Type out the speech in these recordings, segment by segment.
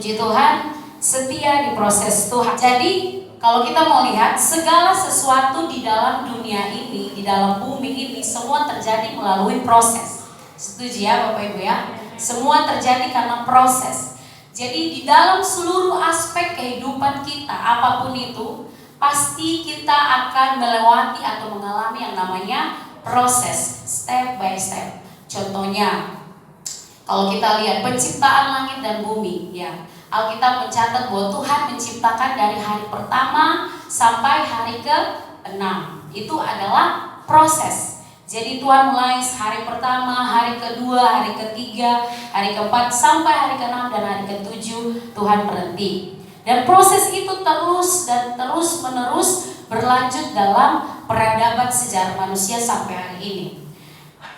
Puji Tuhan, setia di proses Tuhan. Jadi kalau kita mau lihat segala sesuatu di dalam dunia ini, di dalam bumi ini, semua terjadi melalui proses. Setuju ya Bapak Ibu ya? Semua terjadi karena proses. Jadi di dalam seluruh aspek kehidupan kita, apapun itu, pasti kita akan melewati atau mengalami yang namanya proses, step by step. Contohnya, kalau kita lihat penciptaan langit dan bumi, ya, Alkitab mencatat bahwa Tuhan menciptakan dari hari pertama sampai hari ke-6. Itu adalah proses. Jadi Tuhan mulai hari pertama, hari kedua, hari ketiga, hari keempat, sampai hari ke-6 dan hari ke-7 Tuhan berhenti. Dan proses itu terus dan terus menerus berlanjut dalam peradaban sejarah manusia sampai hari ini.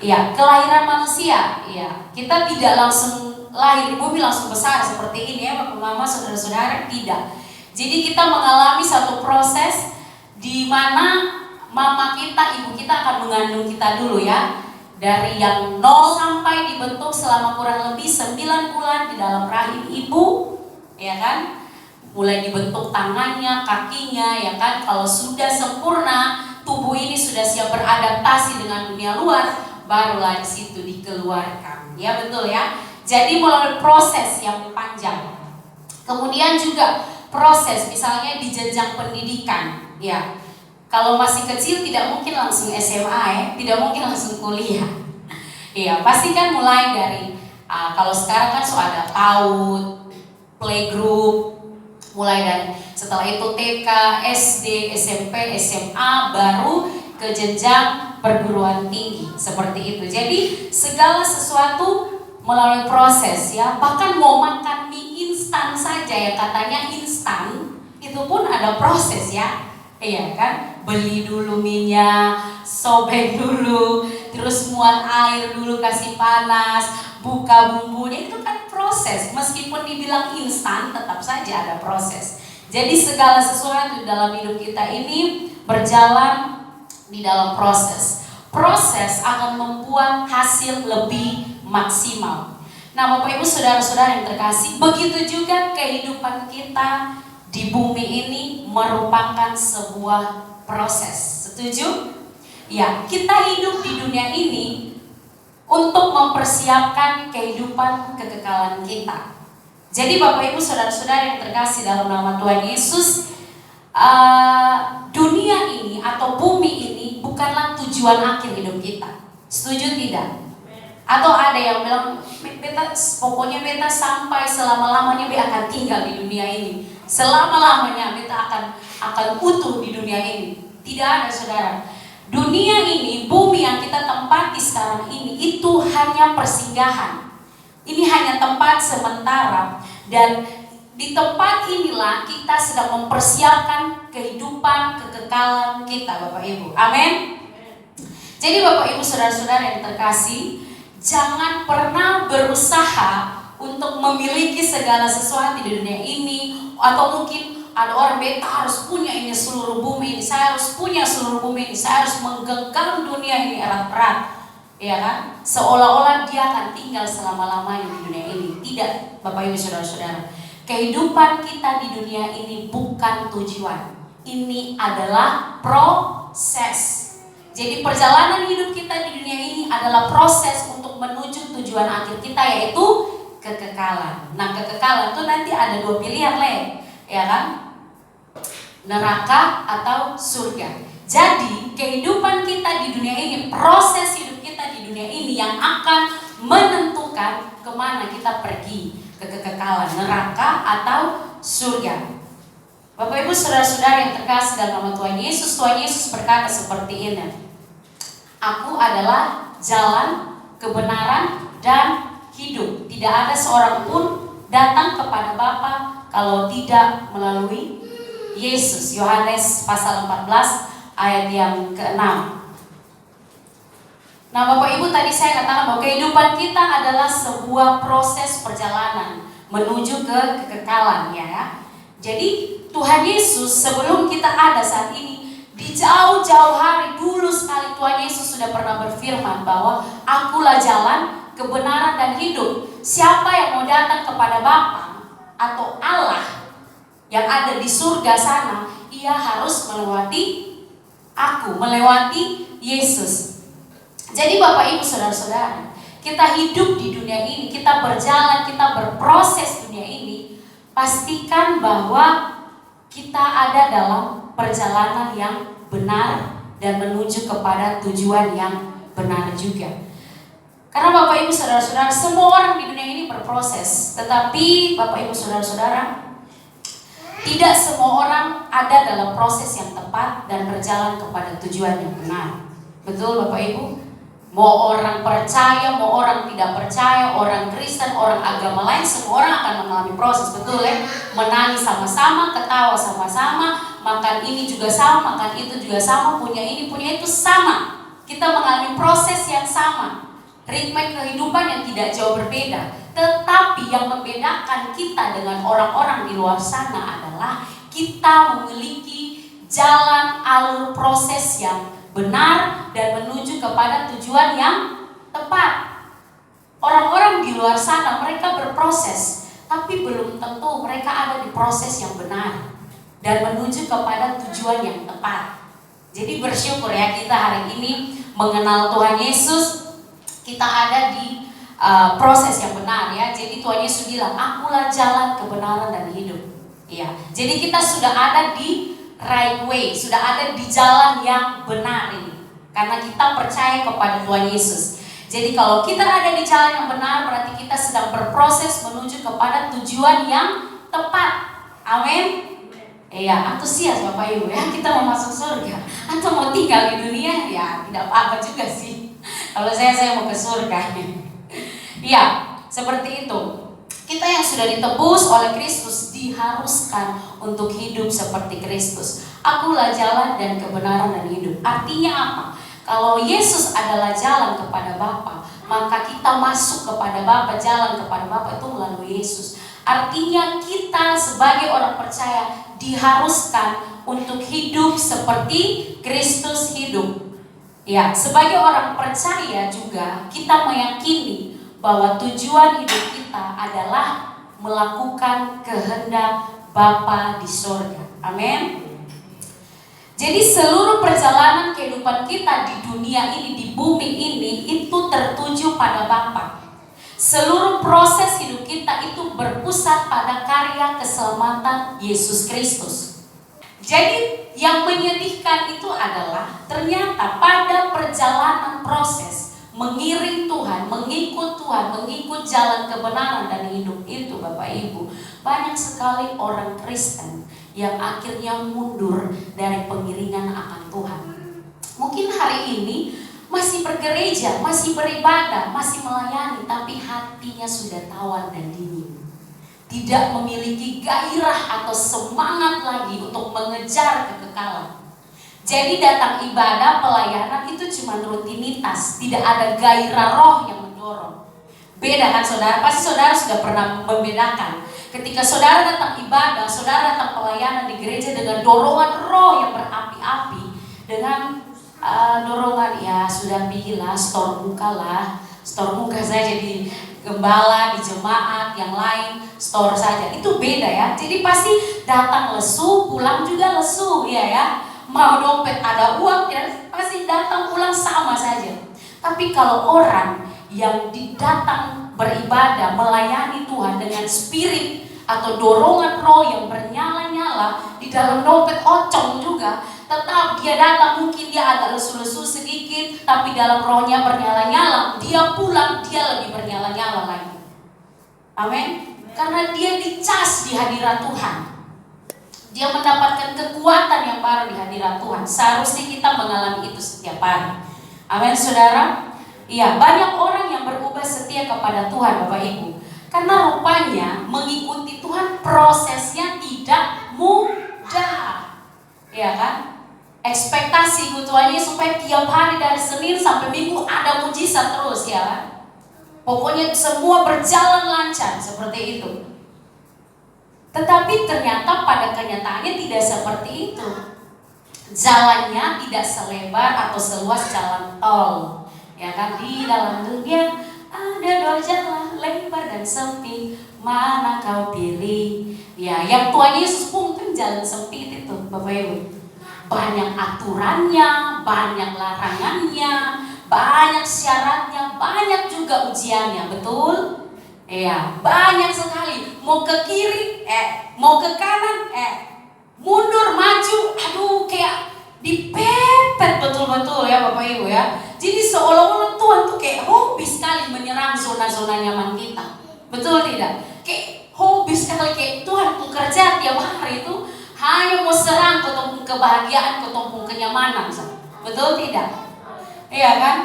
Ya, kelahiran manusia, ya, kita tidak langsung lahir di bumi langsung besar seperti ini ya Bapak Mama, saudara-saudara, tidak. Jadi kita mengalami satu proses di mana mama kita, ibu kita akan mengandung kita dulu ya. Dari yang 0 sampai dibentuk selama kurang lebih 9 bulan di dalam rahim ibu, ya kan? Mulai dibentuk tangannya, kakinya, ya kan? Kalau sudah sempurna, tubuh ini sudah siap beradaptasi dengan dunia luar, barulah di situ dikeluarkan. Ya betul ya. Jadi melalui proses yang panjang. Kemudian juga proses misalnya di jenjang pendidikan, ya. Kalau masih kecil tidak mungkin langsung SMA ya, tidak mungkin langsung kuliah. Iya, pasti kan mulai dari kalau sekarang kan ada PAUD, playgroup, mulai dari setelah itu TK, SD, SMP, SMA, baru ke jenjang perguruan tinggi seperti itu. Jadi segala sesuatu melalui proses ya. Bahkan mau makan mie instan saja ya, katanya instan, itu pun ada proses ya. Iya kan, beli dulu minyak, sobek dulu, terus muat air dulu, kasih panas, buka bumbunya, itu kan proses. Meskipun dibilang instan, tetap saja ada proses. Jadi segala sesuatu dalam hidup kita ini berjalan di dalam proses. Proses akan membuat hasil lebih maksimal. Nah Bapak Ibu saudara-saudara yang terkasih, begitu juga kehidupan kita di bumi ini merupakan sebuah proses. Setuju? Ya, kita hidup di dunia ini untuk mempersiapkan kehidupan kekekalan kita. Jadi Bapak Ibu saudara-saudara yang terkasih dalam nama Tuhan Yesus, dunia ini atau bumi ini bukanlah tujuan akhir hidup kita. Setuju tidak? Atau ada yang bilang, beta pokoknya beta sampai selama-lamanya beta akan tinggal di dunia ini. Selama-lamanya beta akan utuh di dunia ini. Tidak ada saudara. Dunia ini, bumi yang kita tempati sekarang ini, itu hanya persinggahan. Ini hanya tempat sementara. Dan di tempat inilah kita sedang mempersiapkan kehidupan kekekalan kita Bapak Ibu. Amin. Jadi Bapak Ibu saudara-saudara yang terkasih, jangan pernah berusaha untuk memiliki segala sesuatu di dunia ini. Atau mungkin ada orang, beta harus punya ini seluruh bumi ini, saya harus punya seluruh bumi ini, saya harus menggenggam dunia ini erat-erat, ya kan? Seolah-olah dia akan tinggal selama-lamanya di dunia ini. Tidak Bapak Ibu saudara-saudara, kehidupan kita di dunia ini bukan tujuan. Ini adalah proses. Jadi perjalanan hidup kita di dunia ini adalah proses untuk menuju tujuan akhir kita, yaitu kekekalan. Nah kekekalan itu nanti ada 2 pilihan ya kan? Neraka atau surga. Jadi kehidupan kita di dunia ini, proses hidup kita di dunia ini yang akan menentukan kemana kita pergi, ke kekekalan, neraka atau surga. Bapak Ibu saudara-saudara yang terkasih dalam nama Tuhan Yesus berkata seperti ini, Aku adalah jalan, kebenaran, dan hidup. Tidak ada seorang pun datang kepada Bapa kalau tidak melalui Yesus. Yohanes pasal 14 ayat yang ke-6. Nah Bapak Ibu, tadi saya katakan bahwa kehidupan kita adalah sebuah proses perjalanan menuju ke kekekalan ya. Jadi Tuhan Yesus sebelum kita ada saat ini, di jauh-jauh hari dulu sekali Tuhan Yesus sudah pernah berfirman bahwa Akulah jalan, kebenaran dan hidup. Siapa yang mau datang kepada Bapa atau Allah yang ada di surga sana, ia harus melewati aku, melewati Yesus. Jadi Bapak Ibu Saudara-saudara, kita hidup di dunia ini, kita berjalan, kita berproses dunia ini, pastikan bahwa kita ada dalam perjalanan yang benar dan menuju kepada tujuan yang benar juga. Karena Bapak Ibu Saudara-saudara, semua orang di dunia ini berproses, tetapi Bapak Ibu Saudara-saudara, tidak semua orang ada dalam proses yang tepat dan berjalan kepada tujuan yang benar. Betul Bapak Ibu? Mau orang percaya, mau orang tidak percaya, orang Kristen, orang agama lain, semua orang akan mengalami proses, betul ya? Menangis sama-sama, ketawa sama-sama, makan ini juga sama, makan itu juga sama, punya ini, punya itu sama. Kita mengalami proses yang sama, ritme kehidupan yang tidak jauh berbeda. Tetapi yang membedakan kita dengan orang-orang di luar sana adalah kita memiliki jalan alur proses yang benar dan menuju kepada tujuan yang tepat. Orang-orang di luar sana mereka berproses, tapi belum tentu mereka ada di proses yang benar dan menuju kepada tujuan yang tepat. Jadi bersyukur ya kita hari ini mengenal Tuhan Yesus, kita ada di proses yang benar ya. Jadi Tuhan Yesus bilang, akulah jalan, kebenaran dan hidup. Ya, jadi kita sudah ada di right way, sudah ada di jalan yang benar ini. Karena kita percaya kepada Tuhan Yesus. Jadi kalau kita ada di jalan yang benar, berarti kita sedang berproses menuju kepada tujuan yang tepat. Amin. Iya, antusias Bapak Ibu ya, kita mau masuk surga atau mau tinggal di dunia ya tidak apa-apa juga sih. Kalau saya mau ke surga. Iya, seperti itu. Kita yang sudah ditebus oleh Kristus diharuskan untuk hidup seperti Kristus. Akulah jalan dan kebenaran dan hidup. Artinya apa? Kalau Yesus adalah jalan kepada Bapa, maka kita masuk kepada Bapa, jalan kepada Bapa itu melalui Yesus. Artinya kita sebagai orang percaya diharuskan untuk hidup seperti Kristus hidup. Ya, sebagai orang percaya juga kita meyakini bahwa tujuan hidup kita adalah melakukan kehendak Bapa di sorga. Amin. Jadi seluruh perjalanan kehidupan kita di dunia ini, di bumi ini, itu tertuju pada Bapa. Seluruh proses hidup kita itu berpusat pada karya keselamatan Yesus Kristus. Jadi yang menyedihkan itu adalah ternyata pada perjalanan proses mengiring Tuhan, mengikut Tuhan, mengikut jalan kebenaran dan hidup itu Bapak Ibu, banyak sekali orang Kristen yang akhirnya mundur dari pengiringan akan Tuhan. Mungkin hari ini masih bergereja, masih beribadah, masih melayani, tapi hatinya sudah tawar dan dingin. Tidak memiliki gairah atau semangat lagi untuk mengejar kekekalan. Jadi datang ibadah, pelayanan itu cuma rutinitas, tidak ada gairah roh yang mendorong. Beda kan saudara? Pasti saudara sudah pernah membedakan. Ketika saudara datang ibadah, saudara datang pelayanan di gereja dengan dorongan roh yang berapi-api, dengan dorongan ya sudah pilihlah, store muka saja di gembala, di jemaat yang lain, store saja. Itu beda ya. Jadi pasti datang lesu, pulang juga lesu ya. Mau dompet ada uang, ya pasti datang pulang sama saja. Tapi kalau orang yang datang beribadah, melayani Tuhan dengan spirit atau dorongan roh yang bernyala-nyala, di dalam dompet ocong juga, tetap dia datang, mungkin dia agak lesu-lesu sedikit, tapi dalam rohnya bernyala-nyala, dia pulang, dia lebih bernyala-nyala lagi. Amin. Karena dia dicas di hadirat Tuhan. Dia mendapatkan kekuatan yang baru di hadirat Tuhan. Seharusnya kita mengalami itu setiap hari. Amin saudara. Iya, banyak orang yang berubah setia kepada Tuhan Bapak Ibu. Karena rupanya mengikuti Tuhan prosesnya tidak mudah. Iya kan? Ekspektasi Tuhannya supaya tiap hari dari Senin sampai Minggu ada mujizat terus ya kan? Pokoknya semua berjalan lancar seperti itu. Tetapi ternyata pada kenyataannya tidak seperti itu. Jalannya tidak selebar atau seluas jalan tol. Ya kan, di dalam dunia ada dua jalan, lebar dan sempit, mana kau pilih. Ya, yang Tuhan Yesus pun kan jalan sempit itu, Bapak Ibu. Banyak aturannya, banyak larangannya, banyak syaratnya, banyak juga ujiannya, betul? Ya, banyak sekali. Mau ke kiri, mau ke kanan, mundur, maju, aduh kayak dipepet betul-betul ya Bapak Ibu ya. Jadi seolah-olah Tuhan tuh kayak hobi sekali menyerang zona-zona nyaman kita. Betul tidak? Kayak hobi sekali, kayak Tuhan bekerja tiap hari itu hanya mau serang ketemu kebahagiaan, ketemu kenyamanan. Betul tidak? Iya kan?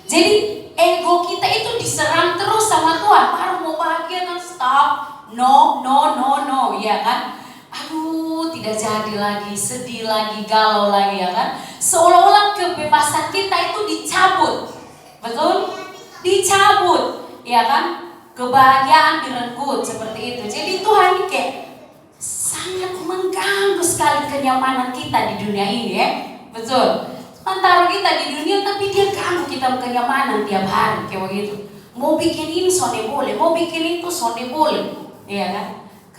Jadi ego kita itu diserang terus sama Tuhan. Baru mau bahagia kan stop. No, no, no, no, ya kan? Aduh, tidak jadi lagi, sedih lagi, galau lagi, ya kan? Seolah-olah kebebasan kita itu dicabut. Betul? Dicabut, ya kan? Kebahagiaan direnggut seperti itu. Jadi Tuhan ini kayak sangat mengganggu sekali kenyamanan kita di dunia ini, ya. Betul? Antara kita di dunia, tapi dia ganggu kita kenyamanan tiap hari, kayak begitu. Mau bikin ini sonde boleh, mau bikin itu sonde boleh, ya kan?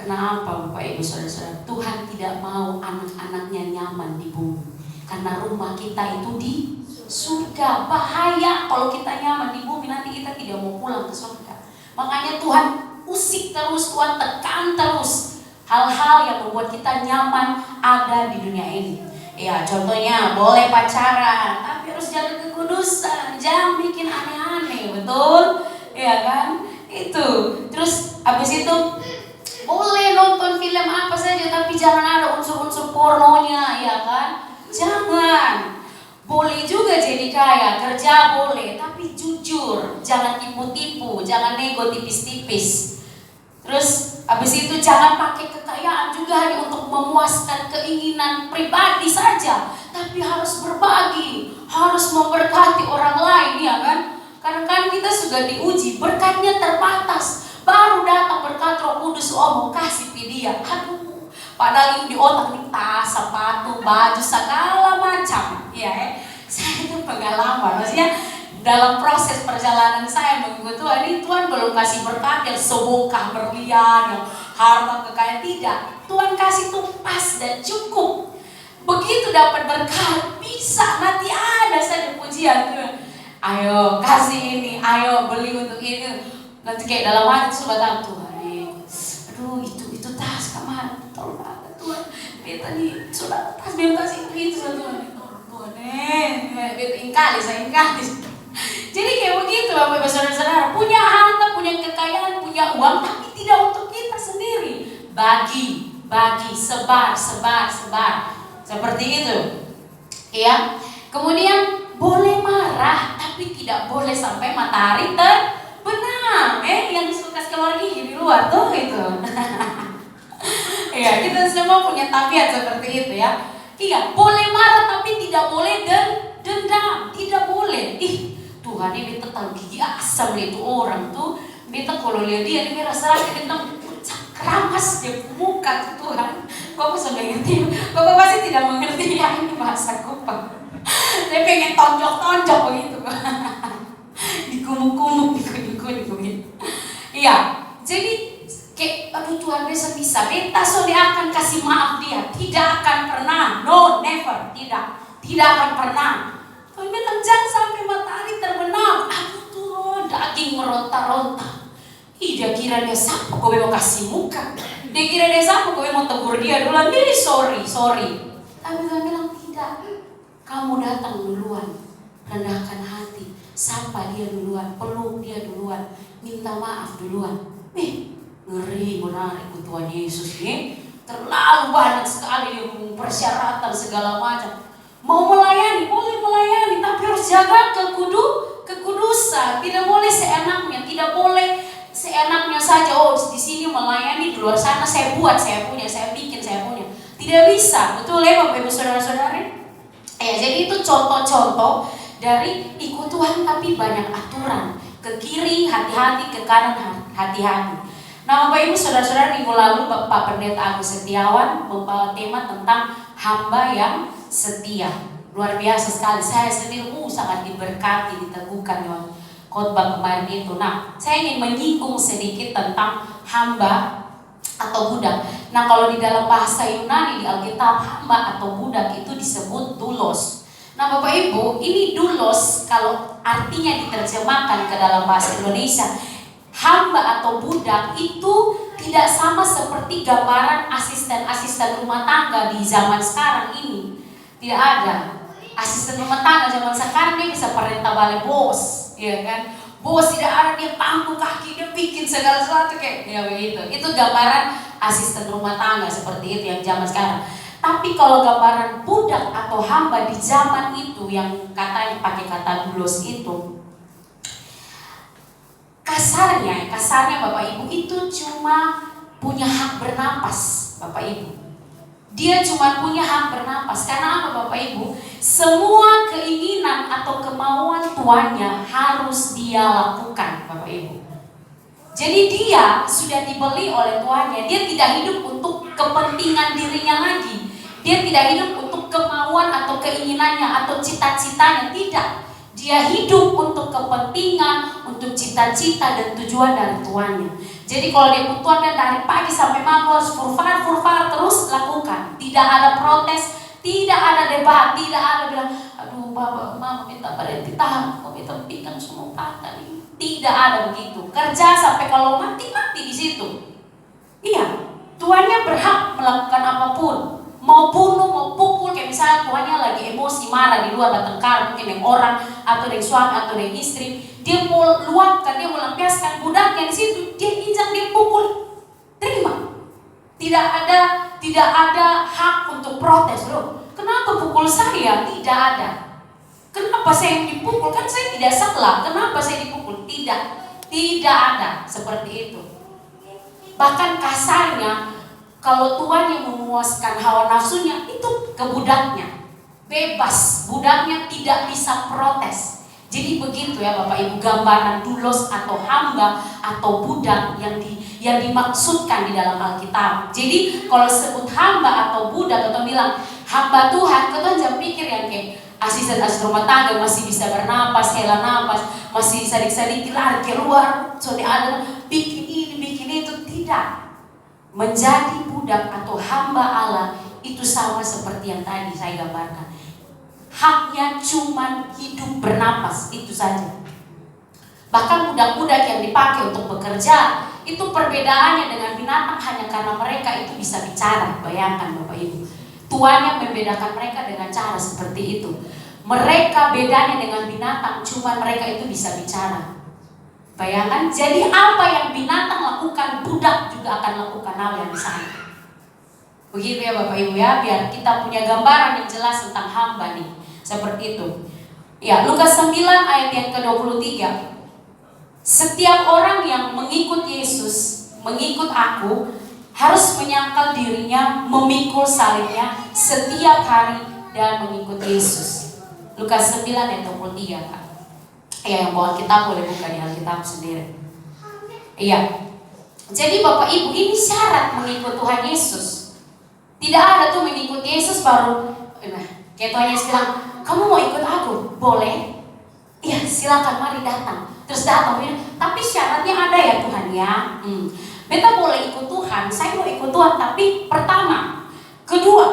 Kenapa Bapak Ibu Saudara-saudara? Tuhan tidak mau anak-anaknya nyaman di bumi. Karena rumah kita itu di surga. Bahaya kalau kita nyaman di bumi, nanti kita tidak mau pulang ke surga. Makanya Tuhan usik terus, Tuhan tekan terus hal-hal yang membuat kita nyaman ada di dunia ini. Ya, contohnya boleh pacaran, tapi harus jaga kekudusan, jangan bikin aneh-aneh, betul? Ya kan? Itu. Terus habis itu boleh nonton film apa saja, tapi jangan ada unsur-unsur pornonya, ya kan? Jangan. Boleh juga jadi kaya, kerja boleh, tapi jujur, jangan tipu-tipu, jangan nego tipis-tipis. Terus habis itu jangan pakai kekayaan juga hanya untuk memuaskan keinginan pribadi saja, tapi harus berbagi, harus memberkati orang lain, ya kan? Karena kan kita sudah diuji, berkatnya terbatas. Baru datang berkat Roh Kudus, mau kasih dia. Aduh, padahal ini di otak nih tas, sepatu, baju, segala macam. Ya, saya itu pengalaman, maksudnya dalam proses perjalanan saya mengikut Tuhan ini, Tuhan belum kasih berkat yang sebongkah berlian, yang harta kekayaan, tidak. Tuhan kasih tuh pas dan cukup. Begitu dapat berkat, bisa nanti ada saja pujian. Ayo kasih ini, ayo beli untuk ini. Nanti kayak dalam hati sudah tahu Tuhan, aduh itu tas kamar, tolong banget Tuhan. Beta nih sudah tas beta kasih itu Tuhan, Tuhan beta ingkali, saya ingkali. Jadi kayak begitu Bapak Ibu Saudara-saudara, punya harta, punya kekayaan, punya uang, tapi tidak untuk kita sendiri. Bagi, sebar, seperti itu. Ya. Kemudian boleh marah, tapi tidak boleh sampai matahari terbenam. Yang suka keluar gigi di luar tuh itu. Ya, kita semua punya tabiat seperti itu ya. Iya, boleh marah tapi tidak boleh dendam, tidak boleh. Tuhan ini beta tahu gigi asam itu orang tuh. Beta kalau lihat dia ini rasa dendam, keramas dia muka tuh Tuhan. Bapak sudah ngerti? Bapak pasti tidak mengerti ya, ini bahasa kupang. Dia pengen tonjok begitu. Dikumuk-kumuk, dikunik. Iya, jadi kayak aduh Tuhan bisa beta sudah akan kasih maaf dia, tidak akan pernah, no never, tidak akan pernah. Tuhan bilang jangan sampai matahari terbenam. Aduh Tuhan, daging meronta-ronta. Dia kira dia siapa, kau mau kasih muka. Dia kira dia siapa, kau mau tegur dia duluan. Dia sorry. Tapi Tuhan bilang tidak. Kamu datang duluan, rendahkan hati, sapa dia duluan, peluk dia duluan, minta maaf duluan. Ngeri benar ikut Tuhan Yesus ini. Terlalu banyak sekali persyaratan segala macam. Mau melayani, boleh melayani, tapi harus jaga kekudusan. Tidak boleh seenaknya, tidak boleh seenaknya saja. Oh, di sini melayani, di luar sana saya buat, saya punya, saya bikin, saya punya. Tidak bisa, betul ya Bapak Ibu Saudara-saudari? Ya, jadi itu contoh-contoh dari ikut Tuhan tapi banyak aturan. Ke kiri hati-hati, ke kanan hati-hati. Nah Bapak Ibu Saudara-saudara, minggu lalu Bapak Pendeta Agus Setiawan membawa tema tentang hamba yang setia. Luar biasa sekali, saya sendiri sangat diberkati, diteguhkan khotbah kemarin itu. Nah, saya ingin menyinggung sedikit tentang hamba atau budak. Nah, kalau di dalam bahasa Yunani di Alkitab, hamba atau budak itu disebut doulos. Nah, Bapak Ibu, ini doulos kalau artinya diterjemahkan ke dalam bahasa Indonesia, hamba atau budak itu tidak sama seperti gambaran asisten-asisten rumah tangga di zaman sekarang ini. Tidak ada. Asisten rumah tangga zaman sekarang dia bisa perintah balik bos, ya kan? Bos tidak ada, dia pangku kaki, dia bikin segala sesuatu kayak ya begitu. Itu gambaran asisten rumah tangga seperti itu yang zaman sekarang. Tapi kalau gambaran budak atau hamba di zaman itu yang katanya pakai kata doulos itu, kasarnya Bapak Ibu itu cuma punya hak bernapas, Bapak Ibu. Dia cuma punya hak bernapas. Karena apa Bapak Ibu? Semua keinginan atau kemauan tuannya harus dia lakukan, Bapak Ibu. Jadi dia sudah dibeli oleh tuannya. Dia tidak hidup untuk kepentingan dirinya lagi. Dia tidak hidup untuk kemauan atau keinginannya atau cita-citanya. Tidak. Dia hidup untuk kepentingan, untuk cita-cita dan tujuan dari tuannya. Jadi kalau dia tuannya dari pagi sampai malam harus furfar terus lakukan. Tidak ada protes, tidak ada debat, tidak ada bilang, aduh bapak, mama minta berhenti tahan, kok minta pinggang semua patah nih. Tidak ada begitu. Kerja sampai kalau mati di situ. Iya, tuannya berhak melakukan apapun. Mau bunuh, mau pukul, kayak misalnya tuannya lagi emosi, marah di luar, bertengkar mungkin dengan orang atau dengan suami atau dengan istri, dia mau luapkan, dia mau lampiaskan budaknya di situ, dia injak, dia pukul, terima. Tidak ada hak untuk protes, loh. Kenapa pukul saya? Tidak ada. Kenapa saya yang dipukul? Kan saya tidak salah. Kenapa saya dipukul? Tidak ada seperti itu. Bahkan kasarnya, kalau Tuhan yang memuaskan hawa nafsunya, itu ke budaknya. Bebas, budaknya tidak bisa protes. Jadi begitu ya Bapak Ibu, gambaran doulos atau hamba atau budak yang dimaksudkan di dalam Alkitab. Jadi kalau sebut hamba atau budak atau bilang hamba Tuhan, kita jangan pikir yang kayak asisten rumah tangga masih bisa bernapas, hela napas, masih sedikit lari keluar, ada bikin ini, bikin itu. Tidak. Menjadi budak atau hamba Allah itu sama seperti yang tadi saya gambarkan. Haknya cuma hidup bernapas, itu saja. Bahkan budak-budak yang dipakai untuk bekerja, itu perbedaannya dengan binatang hanya karena mereka itu bisa bicara. Bayangkan Bapak Ibu, tuannya membedakan mereka dengan cara seperti itu. Mereka bedanya dengan binatang, cuma mereka itu bisa bicara. Bayangkan, jadi apa yang binatang lakukan, budak juga akan lakukan hal yang sama. Begitu ya Bapak Ibu ya, biar kita punya gambaran yang jelas tentang hamba nih. Seperti itu. Ya, Lukas 9 ayat yang ke-23. Setiap orang yang mengikut Yesus, mengikut aku, harus menyangkal dirinya, memikul salibnya setiap hari dan mengikut Yesus. Lukas 9 ayat 23, Pak. Ya, yang bawa kitab boleh buka di Alkitab sendiri. Iya. Jadi Bapak Ibu, ini syarat mengikut Tuhan Yesus. Tidak ada tuh mengikut Yesus baru kayak Tuhan Yesus bilang, kamu mau ikut aku? Boleh? Iya, silakan, mari datang. Terus datang, tapi syaratnya ada ya Tuhan ya. Beta boleh ikut Tuhan, saya mau ikut Tuhan, tapi pertama, kedua,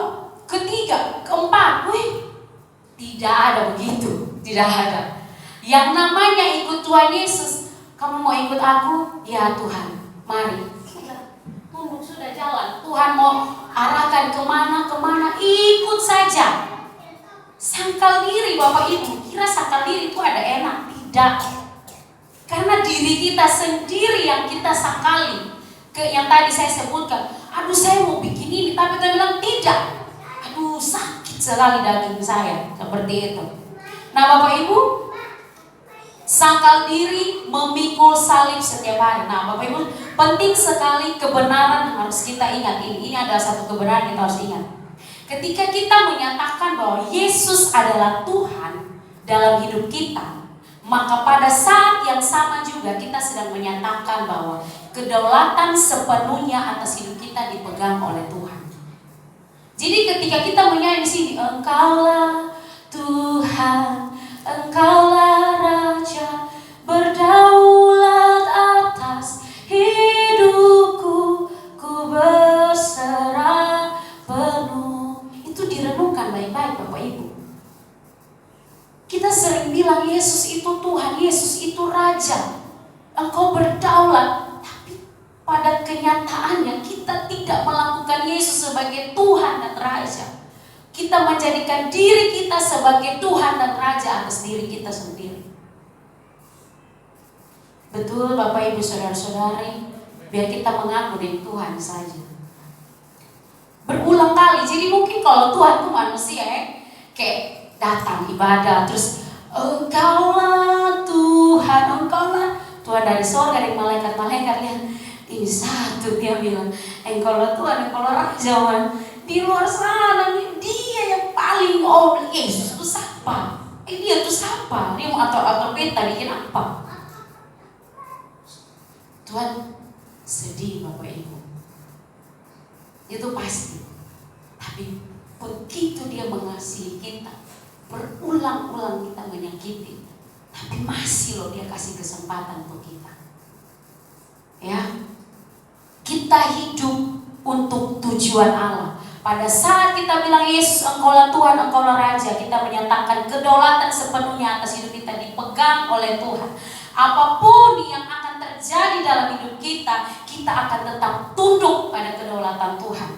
ketiga, keempat, tidak ada begitu, tidak ada. Yang namanya ikut Tuhan Yesus, kamu mau ikut aku? Ya Tuhan, mari. Tunduk sudah jalan. Tuhan mau arahkan kemana, ikut saja. Sangkal diri Bapak Ibu, kira sangkal diri itu ada enak? Tidak. Karena diri kita sendiri yang kita sangkali. Yang tadi saya sebutkan, aduh saya mau bikin ini, tapi kita bilang tidak. Aduh sakit sekali daging saya, seperti itu. Nah Bapak Ibu, sangkal diri, memikul salib setiap hari. Nah Bapak Ibu, penting sekali kebenaran harus kita ingat ini. Ini adalah satu kebenaran kita harus ingat. Ketika kita menyatakan bahwa Yesus adalah Tuhan dalam hidup kita, maka pada saat yang sama juga kita sedang menyatakan bahwa kedaulatan sepenuhnya atas hidup kita dipegang oleh Tuhan. Jadi ketika kita menyanyi di sini, Engkaulah Tuhan, Engkaulah Raja, kenyataannya kita tidak melakukan Yesus sebagai Tuhan dan Raja. Kita menjadikan diri kita sebagai Tuhan dan Raja atas diri kita sendiri. Betul Bapak Ibu Saudara-saudari, biar kita mengaku dengan Tuhan saja. Berulang kali, jadi mungkin kalau Tuhan itu manusia kayak datang ibadah terus Engkaulah Tuhan, Engkaulah Tuhan dari surga, dari malaikat-malaikat lihat ini satu, dia bilang Engkaulah Tuhan, Engkaulah Raja man. Di luar sana dia yang paling Yesus itu siapa? Dia itu siapa? Dia mau atau beta bikin apa? Tuhan sedih Bapak Ibu, itu pasti. Tapi begitu dia mengasihi kita, berulang-ulang kita menyakiti, tapi masih loh dia kasih kesempatan untuk kita. Ya, kita hidup untuk tujuan Allah. Pada saat kita bilang Yesus Engkaulah Tuhan, Engkaulah Raja, kita menyatakan kedaulatan sepenuhnya atas hidup kita dipegang oleh Tuhan. Apapun yang akan terjadi dalam hidup kita, kita akan tetap tunduk pada kedaulatan Tuhan.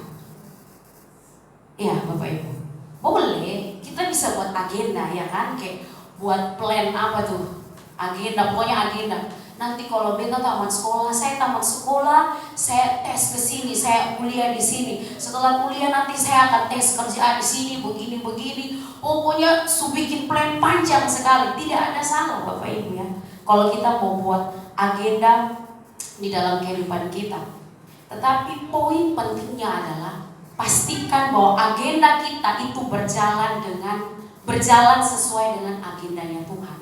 Ya Bapak Ibu, boleh kita bisa buat agenda ya kan, kayak buat plan apa tuh, agenda, pokoknya agenda. Nanti kalau beta tamat sekolah, saya tes ke sini, saya kuliah di sini. Setelah kuliah nanti saya akan tes kerjaan di sini, begini. Pokoknya bikin plan panjang sekali. Tidak ada salah Bapak Ibu ya, kalau kita mau buat agenda di dalam kehidupan kita. Tetapi poin pentingnya adalah pastikan bahwa agenda kita itu berjalan sesuai dengan agendanya Tuhan.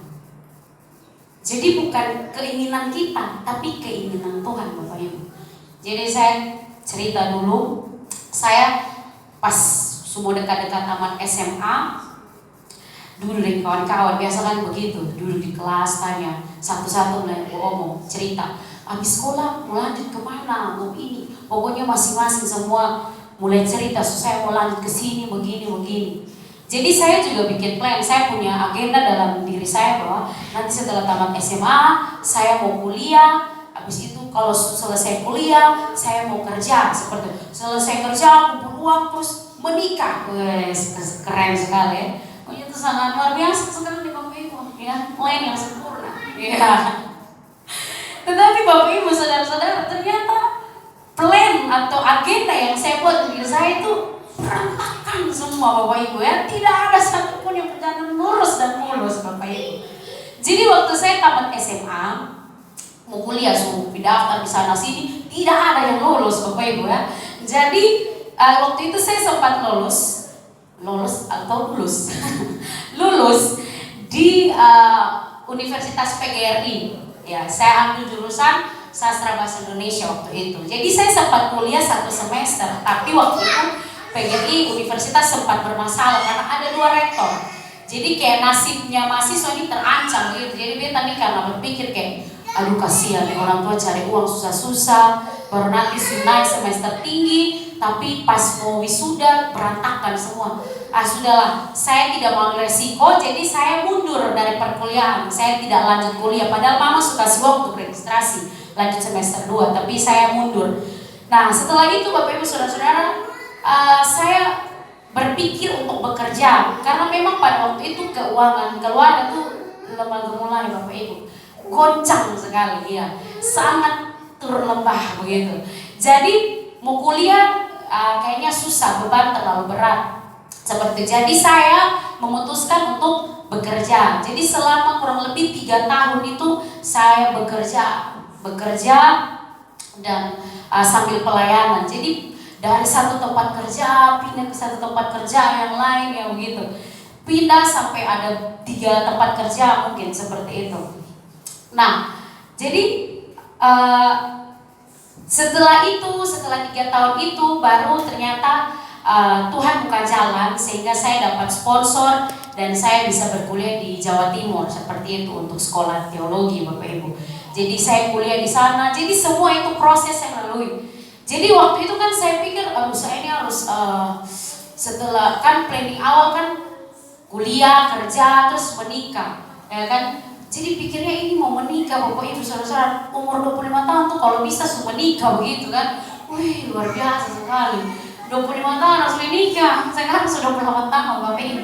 Jadi bukan keinginan kita, tapi keinginan Tuhan Bapak Ibu. Jadi saya cerita dulu, saya pas semua dekat-dekat tamat SMA, dulu dengan kawan-kawan, biasa kan begitu, duduk di kelas tanya, satu-satu mulai ngomong, cerita, habis sekolah mau lanjut kemana, mau ini, pokoknya masing-masing semua mulai cerita, saya mau lanjut ke sini, begini. Jadi saya juga bikin plan, saya punya agenda dalam diri saya bahwa nanti setelah tamat SMA saya mau kuliah, habis itu kalau selesai kuliah saya mau kerja, seperti itu. Selesai kerja kumpul uang terus menikah. Wes, keren sekali ya. Oh, itu sangat luar biasa sekali di Bapak Ibu ya, plan yang sempurna. Ya. Tetapi Bapak Ibu saudara-saudara, ternyata plan atau agenda yang saya buat di diri saya itu berantakan semua Bapak Ibu ya. Tidak ada satupun yang berjalan lurus dan mulus Bapak Ibu. Jadi waktu saya tamat SMA, mau kuliah suruh daftar di sana sini, tidak ada yang lulus Bapak Ibu ya. Jadi waktu itu saya sempat lulus di Universitas PGRI. Ya, saya ambil jurusan Sastra Bahasa Indonesia waktu itu. Jadi saya sempat kuliah 1 semester, tapi waktu itu PGRI Universitas sempat bermasalah karena ada 2 rektor. Jadi kayak nasibnya mahasiswa ini terancam gitu. Jadi beta nih karena berpikir kayak, aduh kasihan nih orang tua cari uang susah-susah, baru nanti naik semester tinggi, tapi pas mau wisuda berantakan semua. Sudahlah, saya tidak mau resiko, jadi saya mundur dari perkuliahan. Saya tidak lanjut kuliah, padahal mama suka kasih waktu registrasi lanjut semester 2, tapi saya mundur. Nah setelah itu Bapak Ibu Saudara-saudara, saya berpikir untuk bekerja karena memang pada waktu itu keuangan keluarga tuh lemah gemulai Bapak Ibu, goncang sekali ya, sangat turun lembah begitu. Jadi mau kuliah kayaknya susah, beban terlalu berat seperti itu. Jadi saya memutuskan untuk bekerja. Jadi selama kurang lebih 3 tahun itu saya bekerja dan sambil pelayanan. Jadi dari satu tempat kerja pindah ke satu tempat kerja yang lain ya begitu, pindah sampai ada 3 tempat kerja mungkin seperti itu. Nah jadi setelah 3 tahun itu baru ternyata Tuhan buka jalan sehingga saya dapat sponsor dan saya bisa berkuliah di Jawa Timur seperti itu untuk sekolah teologi Bapak Ibu. Jadi saya kuliah di sana. Jadi semua itu proses saya lalui. Jadi waktu itu kan saya pikir, saya ini harus setelah kan planning awal kan kuliah, kerja, terus menikah, ya kan. Jadi pikirnya ini mau menikah, Bapak Ibu saudara-saudara, umur 25 tahun tuh kalau bisa sudah menikah begitu kan. Wih, luar biasa sekali. 25 tahun harus menikah. Sekarang sudah 28 tahun, Bapak Ibu.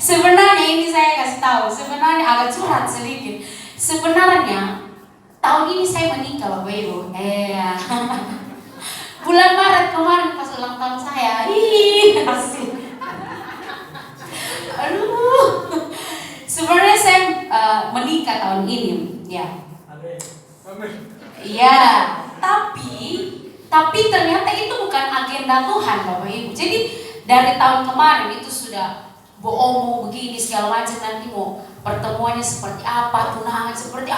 Sebenarnya ini saya kasih tahu, sebenarnya agak curhat sedikit. Sebenarnya tahun ini saya menikah, Bapak Ibu. Bulan Maret kemarin pas ulang tahun saya. Asik. Aduh. Sebenarnya saya menikah tahun ini, ya. Iya, tapi ternyata itu bukan agenda Tuhan, Bapak Ibu. Jadi dari tahun kemarin itu sudah bohong begini segala macam, nanti mau pertemuannya seperti apa, tunangan seperti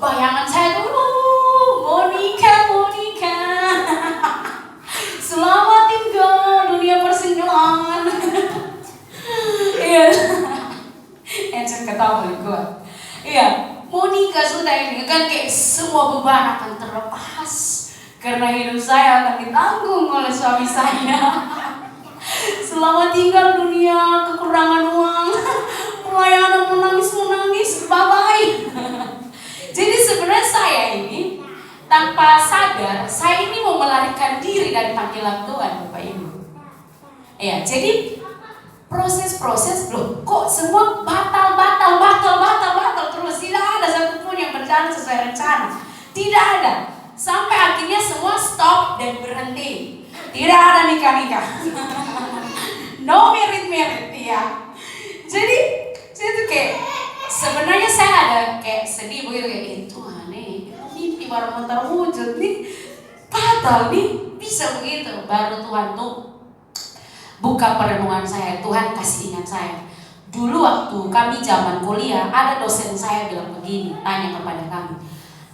bayangan saya dulu mau nikah. Selamat tinggal dunia persinyalan. Iya. Encet ketawa balik gua. Iya, mau nikah sudah ini kan kayak semua beban akan terlepas karena hidup saya akan ditanggung oleh suami saya. Selamat tinggal dunia kekurangan uang, pelayanan menangis, bye-bye. Jadi sebenarnya saya ini tanpa sadar, saya ini mau melarikan diri dari panggilan Tuhan, Bapak Ibu. Ya, jadi proses loh, kok semua batal terus, tidak ada satupun yang berjalan sesuai rencana, tidak ada, sampai akhirnya semua stop dan berhenti, tidak ada nikah. No merit, ya. Jadi saya tuh kayak sebenarnya saya ada kayak sedih begitu, kayak Tuhan mimpi baru mau terwujud nih, batal nih, bisa begitu. Baru Tuhan tuh buka perenungan saya, Tuhan kasih ingat saya. Dulu waktu kami zaman kuliah, ada dosen saya bilang begini, tanya kepada kami,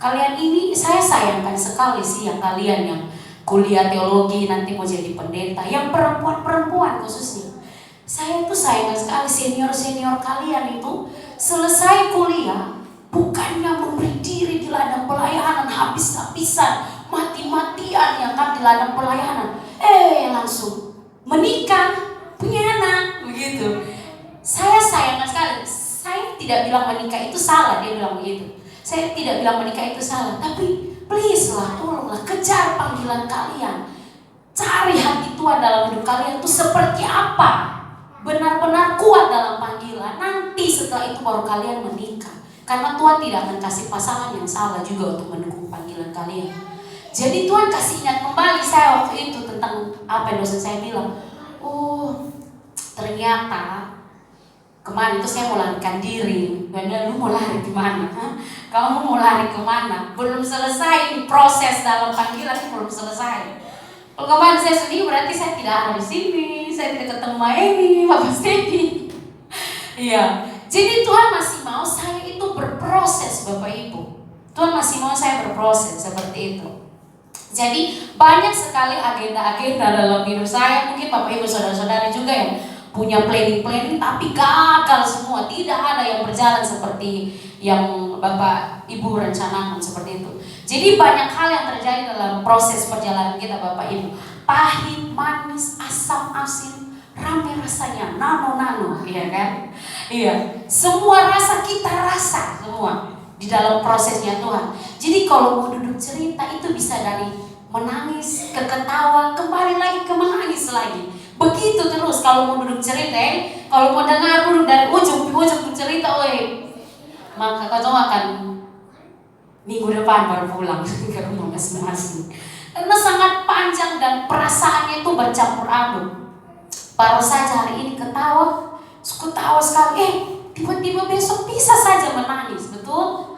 kalian ini saya sayangkan sekali sih yang kalian yang kuliah teologi nanti mau jadi pendeta, yang perempuan khususnya. Saya tuh sayangkan sekali senior kalian itu selesai kuliah bukannya memberi diri di ladang pelayanan habis-habisan, mati-matian yang kan di ladang pelayanan, langsung menikah, punya anak, begitu. Saya sayangkan sekali. Saya tidak bilang menikah itu salah, dia bilang begitu. Saya tidak bilang menikah itu salah, tapi please lah, tolonglah kejar panggilan kalian. Cari hati Tuhan dalam hidup kalian itu seperti apa. Benar-benar kuat dalam panggilan. Nanti setelah itu baru kalian menikah. Karena Tuhan tidak akan kasih pasangan yang salah juga untuk mendukung panggilan kalian. Jadi Tuhan kasih ingat kembali saya waktu itu tentang apa yang dosen saya bilang. Ternyata kemarin itu saya mau larikan diri. Benda, lu mau lari kemana? Kamu mau lari kemana? Belum selesai proses dalam panggilan, belum selesai. Kalau kemarin saya sedih berarti saya tidak ada di sini. Saya tidak ketemu Maemi, Bapak Stevi. Iya. Jadi Tuhan masih mau saya itu berproses, Bapak Ibu. Tuhan masih mau saya berproses seperti itu. Jadi banyak sekali agenda-agenda dalam hidup saya. Mungkin Bapak Ibu saudara-saudara juga yang punya planning tapi gagal semua. Tidak ada yang berjalan seperti yang Bapak Ibu rencanakan seperti itu. Jadi banyak hal yang terjadi dalam proses perjalanan kita, Bapak Ibu. Pahit, manis, asam, asin, rame rasanya, nano, iya kan? Iya, semua rasa kita rasa semua di dalam prosesnya Tuhan. Jadi kalau mau duduk cerita itu bisa dari menangis ke ketawa, kembali lagi ke menangis lagi. Begitu terus kalau mau duduk cerita, kalau mau dengar duduk dari ujung ke ujung cerita, maka kau akan minggu depan baru pulang ke rumah masing-masing. Karena sangat panjang dan perasaannya itu bercampur aduk. Baru saja hari ini ketawa sekali, tiba-tiba besok bisa saja menangis, betul?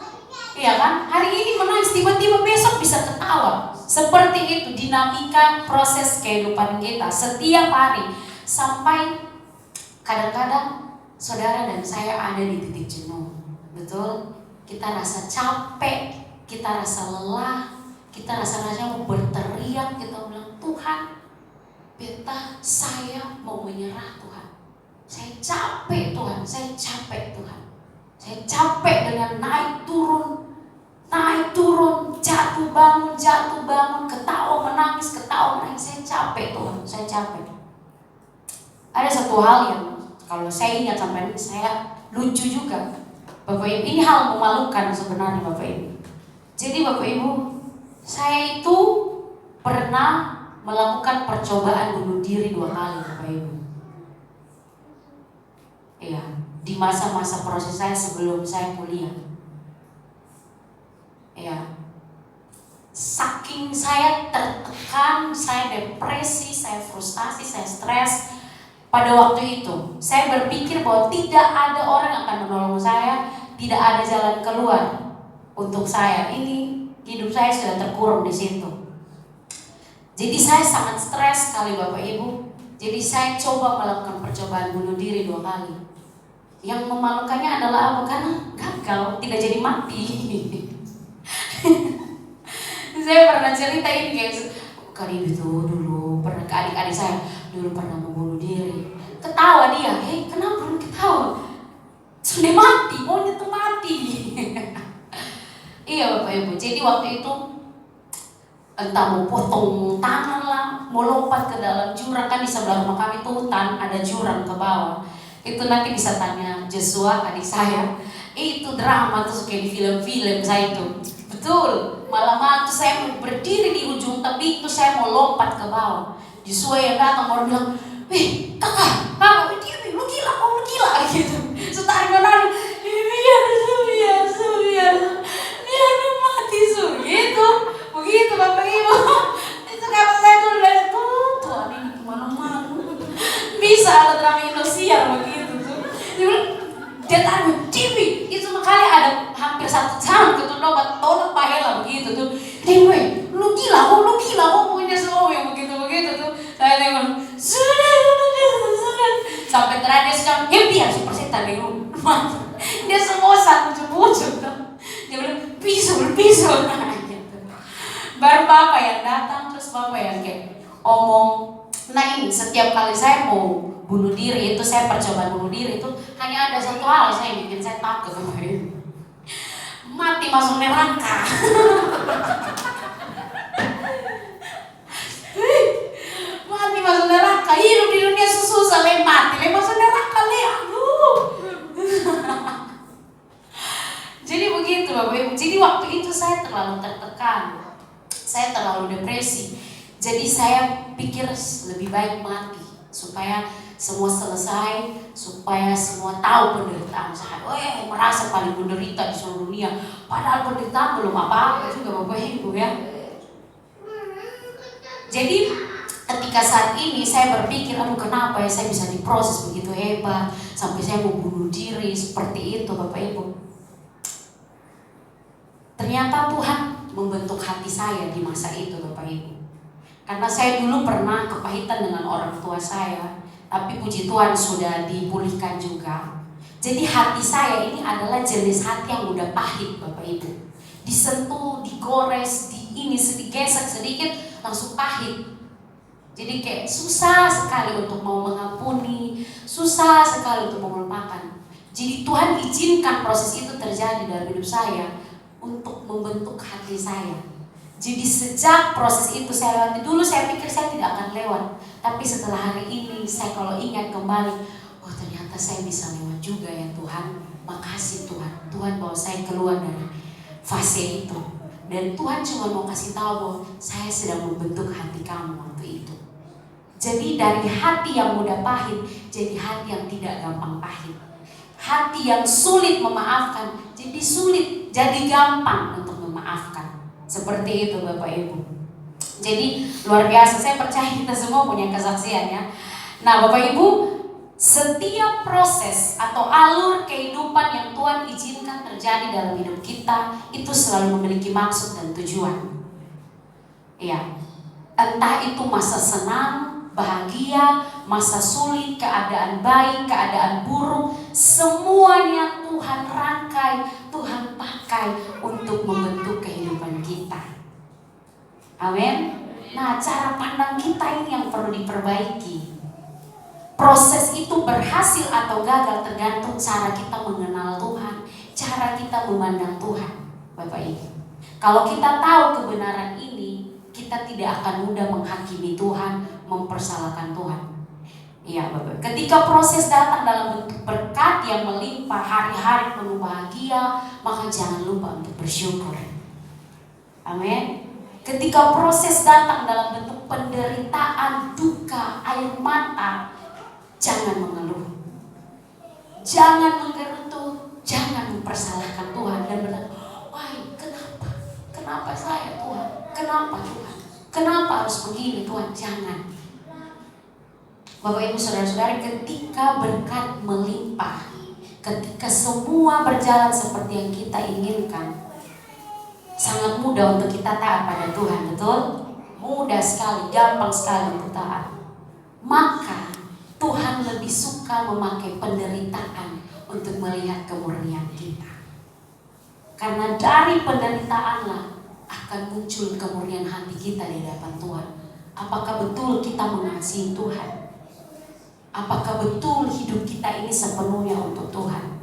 Iya kan? Hari ini menangis, tiba-tiba besok bisa ketawa. Seperti itu dinamika proses kehidupan kita setiap hari. Sampai kadang-kadang saudara dan saya ada di titik jenuh, betul? Kita rasa capek, kita rasa lelah, kita rasanya mau berteriak, kita bilang, Tuhan, beta saya mau menyerah Tuhan. Saya capek Tuhan, saya capek Tuhan. Saya capek dengan naik turun, jatuh bangun, ketawa menangis. Saya capek Tuhan, saya capek. Ada satu hal yang kalau saya ingat sampai ini saya lucu juga Bapak Ibu, ini hal memalukan sebenarnya Bapak Ibu. Jadi Bapak Ibu, saya itu pernah melakukan percobaan bunuh diri 2 kali Bapak Ibu. Iya, di masa-masa proses saya sebelum saya kuliah. Iya. Saking saya tertekan, saya depresi, saya frustasi, saya stres. Pada waktu itu, saya berpikir bahwa tidak ada orang yang akan menolong saya, tidak ada jalan keluar untuk saya. Ini hidup saya sudah terkurung di situ. Jadi saya sangat stres sekali Bapak Ibu. Jadi saya coba melakukan percobaan bunuh diri 2 kali. Yang memalukannya adalah apa? Karena gagal, tidak jadi mati. Saya pernah cerita ini guys, kali itu dulu pernah ke adik-adik saya, dulu pernah membunuh diri. Ketawa dia, hei kenapa belum ketawa? Sudah mati, maunya tuh mati. Iya Bapak Ibu, jadi waktu itu entah mau potong tangan lah, mau lompat ke dalam jurang, kan di sebelah rumah kami tuh hutan, ada jurang ke bawah. Itu nanti bisa tanya Joshua adik saya. Itu drama tuh kayak di film-film saya itu. Betul, malam-malam tuh saya berdiri di ujung tebing tuh saya mau lompat ke bawah. Joshua yang datang baru bilang, "Wih, kakak, dia lu gila, lu gila," gitu. Setarik mana? Iya, dia udah mati gitu. Begitu Bapak Ibu. Itu kalau saya tuh udah tuh ini kemana-mana. Bisa ada drama Indosiar begitu tuh. Dia taruh TV itu makanya ada hampir 1 jam gitu obat tolak bahela begitu tuh. Dewe, lu gila kok punya semua yang begitu tuh. Saya tengok sudah sampai terakhir dia sudah biar si persetan di rumah. Dia semua pucuk tuh. Dia bilang pisau nah, gitu. Baru bapak yang datang, terus bapak yang kayak omong. Nah ini setiap kali saya mau bunuh diri itu, saya percobaan bunuh diri itu hanya ada satu hal saya bikin saya takut kemarin. Mati masuk neraka. Mati masuk neraka. Hidup di dunia susah mati masuk neraka aduh. Jadi begitu Bapak Ibu. Jadi waktu itu saya terlalu tertekan, saya terlalu depresi. Jadi saya pikir lebih baik mati supaya semua selesai, supaya semua tahu penderitaan saya. Merasa paling menderita di seluruh dunia, padahal penderitaan belum apa-apa juga Bapak Ibu ya. Jadi ketika saat ini saya berpikir, aduh kenapa ya saya bisa diproses begitu hebat sampai saya mau bunuh diri seperti itu Bapak Ibu. Ternyata Tuhan membentuk hati saya di masa itu Bapak Ibu. Karena saya dulu pernah kepahitan dengan orang tua saya, tapi puji Tuhan sudah dipulihkan juga. Jadi hati saya ini adalah jenis hati yang udah pahit Bapak Ibu. Disentuh, digores, digesek sedikit langsung pahit. Jadi kayak susah sekali untuk mau mengampuni, susah sekali untuk mau melupakan. Jadi Tuhan izinkan proses itu terjadi dalam hidup saya untuk membentuk hati saya. Jadi sejak proses itu saya lewati, dulu saya pikir saya tidak akan lewat, tapi setelah hari ini saya kalau ingat kembali, ternyata saya bisa lewat juga ya Tuhan. Makasih Tuhan bawa saya keluar dari fase itu. Dan Tuhan cuma mau kasih tahu bahwa saya sedang membentuk hati kamu waktu itu. Jadi dari hati yang mudah pahit jadi hati yang tidak gampang pahit. Hati yang sulit memaafkan jadi gampang untuk memaafkan. Seperti itu Bapak Ibu. Jadi luar biasa, saya percaya kita semua punya kesaksian ya. Nah Bapak Ibu, setiap proses atau alur kehidupan yang Tuhan izinkan terjadi dalam hidup kita itu selalu memiliki maksud dan tujuan. Ya, entah itu masa senang, bahagia, masa sulit, keadaan baik, keadaan buruk, semuanya Tuhan rangkai, Tuhan pakai untuk membentuk kehidupan kita. Amin. Nah, cara pandang kita ini yang perlu diperbaiki. Proses itu berhasil atau gagal tergantung cara kita mengenal Tuhan, cara kita memandang Tuhan, Bapak Ibu. Kalau kita tahu kebenaran ini, kita tidak akan mudah menghakimi Tuhan, mempersalahkan Tuhan. Iya Bapak. Ketika proses datang dalam bentuk berkat yang melimpah, hari-hari penuh bahagia, maka jangan lupa untuk bersyukur. Amin. Ketika proses datang dalam bentuk penderitaan, duka, air mata, jangan mengeluh, jangan menggerutu, jangan mempersalahkan Tuhan dan berkata, wah kenapa? Kenapa saya Tuhan? Kenapa Tuhan? Kenapa harus begini Tuhan? Jangan. Bapak Ibu Saudara-saudari, ketika berkat melimpah, ketika semua berjalan seperti yang kita inginkan, sangat mudah untuk kita taat pada Tuhan, betul? Mudah sekali, gampang sekali untuk taat. Maka Tuhan lebih suka memakai penderitaan untuk melihat kemurnian kita. Karena dari penderitaanlah akan muncul kemurnian hati kita di hadapan Tuhan. Apakah betul kita mengasihi Tuhan? Apakah betul hidup kita ini sepenuhnya untuk Tuhan?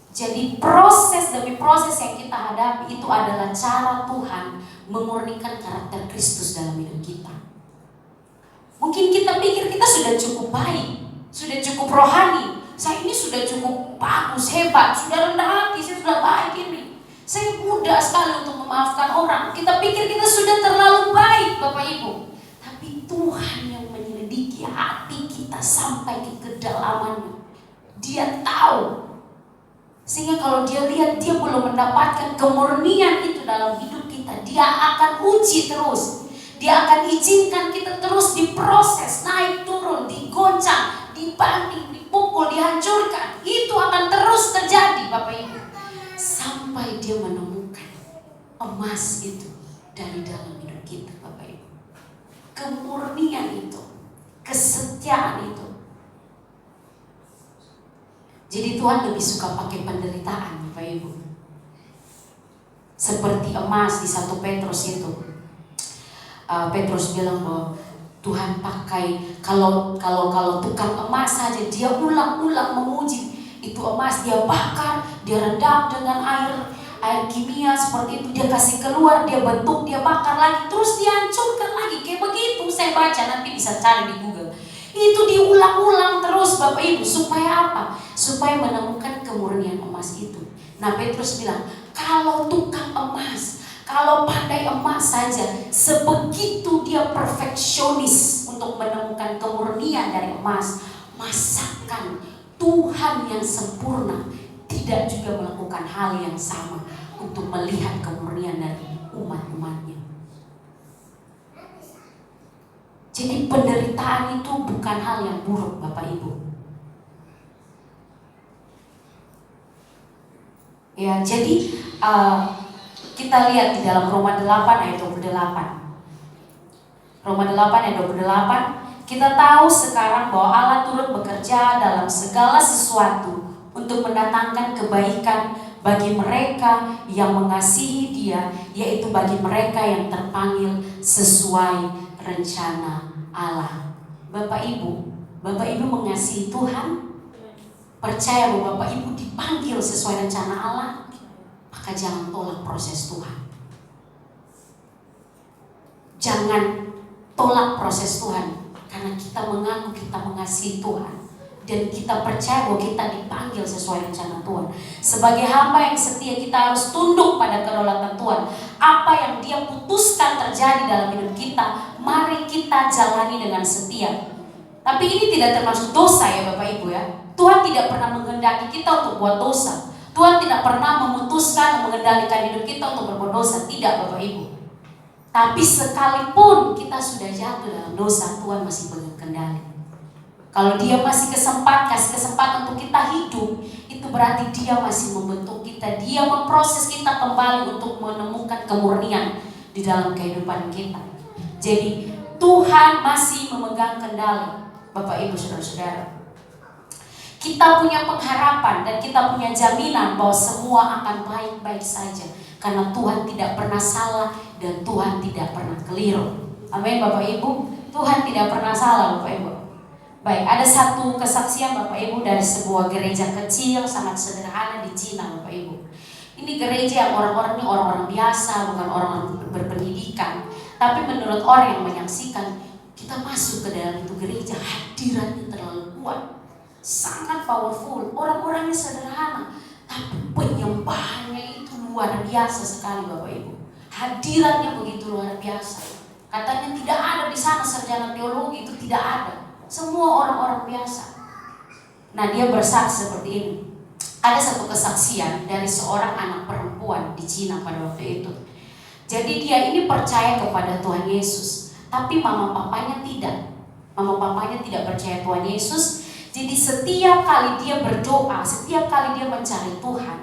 Jadi proses demi proses yang kita hadapi itu adalah cara Tuhan memurnikan karakter Kristus dalam hidup kita. Mungkin kita pikir kita sudah cukup baik, sudah cukup rohani, saya ini sudah cukup bagus, hebat, sudah rendah hati, saya sudah baik ini, saya mudah sekali untuk memaafkan orang. Kita pikir kita sudah terlalu baik Bapak Ibu. Tapi Tuhan yang menyelidiki hati kita sampai ke kedalamannya, Dia tahu. Sehingga kalau Dia lihat dia belum mendapatkan kemurnian itu dalam hidup kita, Dia akan uji terus. Dia akan izinkan kita terus diproses, naik turun, digoncang, dibanting, dipukul, dihancurkan. Itu akan terus terjadi Bapak Ibu, sampai Dia menemukan emas itu dari dalam hidup kita Bapak Ibu. Kemurnian itu, kesetiaan itu. Jadi Tuhan lebih suka pakai penderitaan Bapak Ibu. Seperti emas di 1 Petrus itu. Petrus bilang bahwa Tuhan pakai kalau tukang emas saja dia ulang-ulang menguji itu emas, dia bakar, dia rendam dengan air kimia seperti itu, dia kasih keluar, dia bentuk, dia bakar lagi, terus dihancurkan lagi. Kayak begitu saya baca, nanti bisa cari di Google. Itu diulang-ulang terus Bapak Ibu, supaya apa? Supaya menemukan kemurnian emas itu. Nah Petrus bilang, kalau tukang emas, kalau pandai emas saja, sebegitu dia perfeksionis untuk menemukan kemurnian dari emas, masakan Tuhan yang sempurna tidak juga melakukan hal yang sama untuk melihat kemurnian dari umat-umatnya. Jadi penderitaan itu bukan hal yang buruk Bapak Ibu. Ya, jadi kita lihat di dalam Roma 8 ayat 28. Roma 8 ayat 28, kita tahu sekarang bahwa Allah turut bekerja dalam segala sesuatu untuk mendatangkan kebaikan bagi mereka yang mengasihi Dia, yaitu bagi mereka yang terpanggil sesuai rencana Allah. Bapak Ibu mengasihi Tuhan, percaya bahwa Bapak Ibu dipanggil sesuai rencana Allah, maka jangan tolak proses Tuhan. Jangan tolak proses Tuhan, karena kita mengaku kita mengasihi Tuhan dan kita percaya bahwa kita dipanggil sesuai rencana Tuhan. Sebagai hamba yang setia, kita harus tunduk pada kedaulatan Tuhan. Apa yang Dia putuskan terjadi dalam hidup kita, mari kita jalani dengan setia. Tapi ini tidak termasuk dosa ya Bapak Ibu ya. Tuhan tidak pernah menghendaki kita untuk buat dosa. Tuhan tidak pernah memutuskan mengendalikan hidup kita untuk berbuat dosa. Tidak Bapak Ibu. Tapi sekalipun kita sudah jatuh dalam dosa, Tuhan masih pegang kendali. Kalau Dia masih kasih kesempatan untuk kita hidup, itu berarti Dia masih membentuk kita. Dia memproses kita kembali untuk menemukan kemurnian di dalam kehidupan kita. Jadi Tuhan masih memegang kendali Bapak Ibu Saudara-saudara. Kita punya pengharapan dan kita punya jaminan bahwa semua akan baik-baik saja, karena Tuhan tidak pernah salah dan Tuhan tidak pernah keliru. Amin Bapak Ibu. Tuhan tidak pernah salah Bapak Ibu. Baik, ada satu kesaksian Bapak Ibu dari sebuah gereja kecil sangat sederhana di Cina Bapak Ibu. Ini gereja yang orang-orang ini orang-orang biasa, bukan orang-orang berpendidikan. Tapi menurut orang yang menyaksikan, kita masuk ke dalam itu gereja, hadirannya terlalu kuat, sangat powerful. Orang-orangnya sederhana, tapi penyembahannya itu luar biasa sekali Bapak Ibu. Hadirannya begitu luar biasa. Katanya tidak ada di sana sarjana teologi, itu tidak ada. Semua orang-orang biasa. Nah, dia bersaksi seperti ini. Ada satu kesaksian dari seorang anak perempuan di Cina pada waktu itu. Jadi dia ini percaya kepada Tuhan Yesus, tapi mama papanya tidak. Mama papanya tidak percaya Tuhan Yesus. Jadi setiap kali dia berdoa, setiap kali dia mencari Tuhan,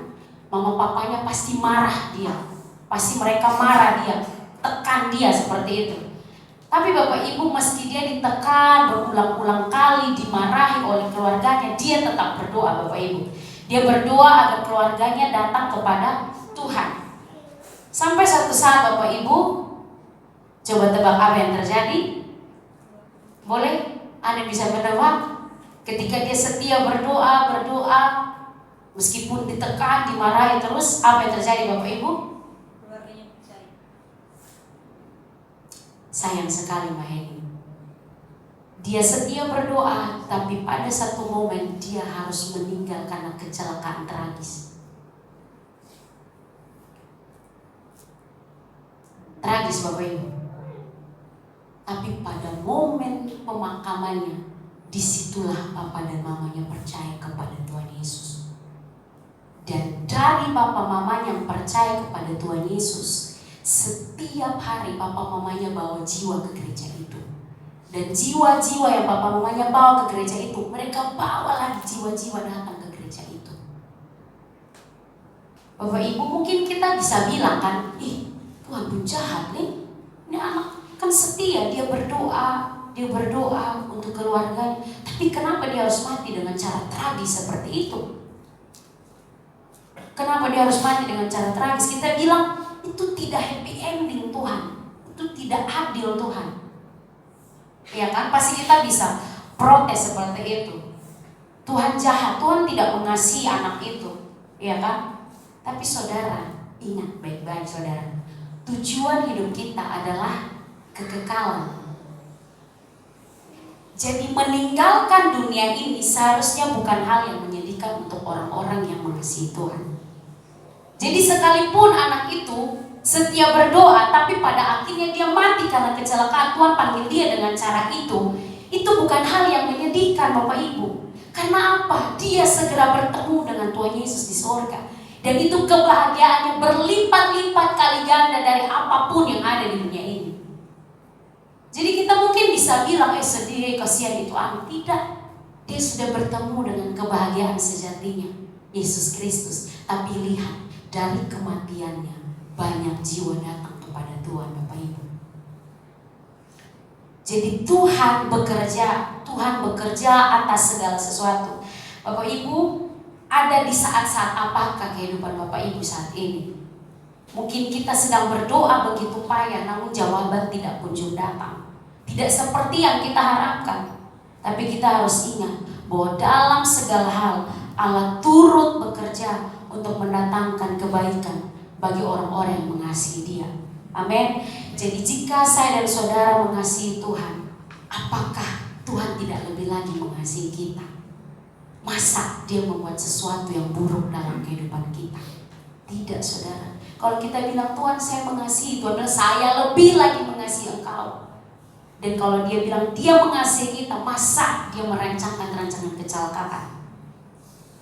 mama papanya pasti marah dia. Pasti mereka marah dia, tekan dia seperti itu. Tapi Bapak Ibu, meski dia ditekan berulang-ulang kali, dimarahi oleh keluarganya, dia tetap berdoa Bapak Ibu. Dia berdoa agar keluarganya datang kepada Tuhan. Sampai suatu saat Bapak Ibu, coba tebak apa yang terjadi? Boleh? Anda bisa menebak? Ketika dia setia berdoa, meskipun ditekan, dimarahi terus, apa yang terjadi Bapak Ibu? Keluarganya percaya. Sayang sekali Mbak Heni. Dia setia berdoa, tapi pada satu momen dia harus meninggal karena kecelakaan tragis. Tragis Bapak Ibu. Tapi pada momen pemakamannya, disitulah papa dan mamanya percaya kepada Tuhan Yesus. Dan dari papa mamanya yang percaya kepada Tuhan Yesus, setiap hari papa mamanya bawa jiwa ke gereja itu. Dan jiwa-jiwa yang papa mamanya bawa ke gereja itu, mereka bawa lagi jiwa-jiwa datang ke gereja itu. Bapak Ibu, mungkin kita bisa bilang kan, Tuhan pun jahat nih. Ini anak kan setia, dia berdoa untuk keluarganya. Tapi kenapa dia harus mati dengan cara tragis seperti itu? Kenapa dia harus mati dengan cara tragis? Kita bilang itu tidak happy ending Tuhan. Itu tidak adil Tuhan. Ya kan? Pasti kita bisa protes seperti itu. Tuhan jahat, Tuhan tidak mengasihi anak itu. Ya kan? Tapi saudara, ingat baik-baik saudara. Tujuan hidup kita adalah kekekalan. Jadi meninggalkan dunia ini seharusnya bukan hal yang menyedihkan untuk orang-orang yang mengasihi Tuhan. Jadi sekalipun anak itu setia berdoa, tapi pada akhirnya dia mati karena kecelakaan, Tuhan panggil dia dengan cara itu bukan hal yang menyedihkan Bapak Ibu. Karena apa? Dia segera bertemu dengan Tuhan Yesus di surga. Dan itu kebahagiaannya berlipat-lipat kali ganda dari apapun yang ada di dunia ini. Jadi kita mungkin bisa bilang, sedih, kasihan itu anak. Tidak. Dia sudah bertemu dengan kebahagiaan sejatinya, Yesus Kristus. Tapi lihat, dari kematiannya banyak jiwa datang kepada Tuhan Bapak Ibu. Jadi Tuhan bekerja atas segala sesuatu. Bapak Ibu, ada di saat-saat apakah kehidupan Bapak Ibu saat ini? Mungkin kita sedang berdoa begitu payah, namun jawaban tidak kunjung datang. Tidak seperti yang kita harapkan. Tapi kita harus ingat bahwa dalam segala hal Allah turut bekerja untuk mendatangkan kebaikan bagi orang-orang yang mengasihi Dia. Amin. Jadi jika saya dan saudara mengasihi Tuhan, apakah Tuhan tidak lebih lagi mengasihi kita? Masa Dia membuat sesuatu yang buruk dalam kehidupan kita? Tidak saudara. Kalau kita bilang Tuhan saya mengasihi, Tuhan bilang saya lebih lagi mengasihi engkau. Dan kalau Dia bilang Dia mengasihi kita, masa Dia merancangkan rancangan kecelakaan?